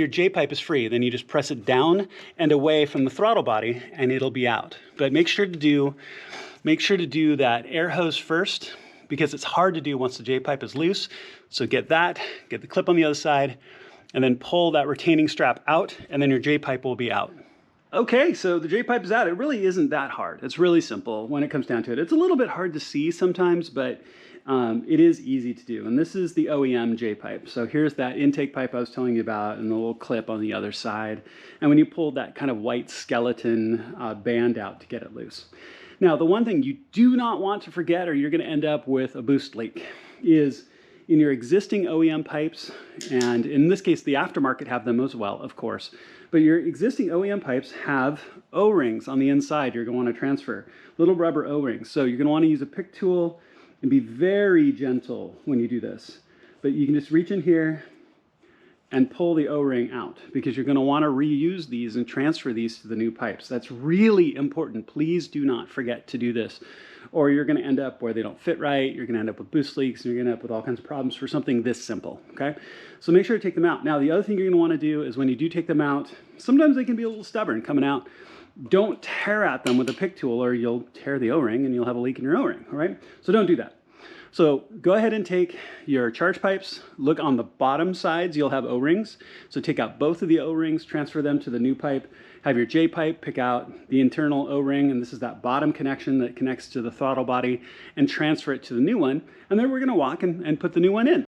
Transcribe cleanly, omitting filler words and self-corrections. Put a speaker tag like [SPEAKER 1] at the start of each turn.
[SPEAKER 1] your J pipe is free. Then you just press it down and away from the throttle body and it'll be out. But make sure to do that air hose first, because it's hard to do once the J pipe is loose. So get the clip on the other side, and then pull that retaining strap out, and then your J pipe will be out. Okay, so the J pipe is out. It really isn't that hard. It's really simple when it comes down to it. It's a little bit hard to see sometimes, but it is easy to do. And this is the OEM J pipe. So here's that intake pipe I was telling you about, and the little clip on the other side. And when you pull that kind of white skeleton band out to get it loose. Now, the one thing you do not want to forget, or you're going to end up with a boost leak, is in your existing OEM pipes, and in this case, the aftermarket have them as well, of course, but your existing OEM pipes have O-rings on the inside you're going to want to transfer, little rubber O-rings. So you're going to want to use a pick tool and be very gentle when you do this. But you can just reach in here and pull the O-ring out, because you're going to want to reuse these and transfer these to the new pipes. That's really important. Please do not forget to do this, or you're going to end up where they don't fit right. You're going to end up with boost leaks, and you're going to end up with all kinds of problems for something this simple, okay? So make sure to take them out. Now, the other thing you're going to want to do is when you do take them out, sometimes they can be a little stubborn coming out. Don't tear at them with a pick tool, or you'll tear the O-ring and you'll have a leak in your O-ring, all right? So don't do that. So go ahead and take your charge pipes. Look on the bottom sides, you'll have O-rings. So take out both of the O-rings, transfer them to the new pipe. Have your J pipe, pick out the internal O-ring, and this is that bottom connection that connects to the throttle body, and transfer it to the new one. And then we're gonna walk and put the new one in.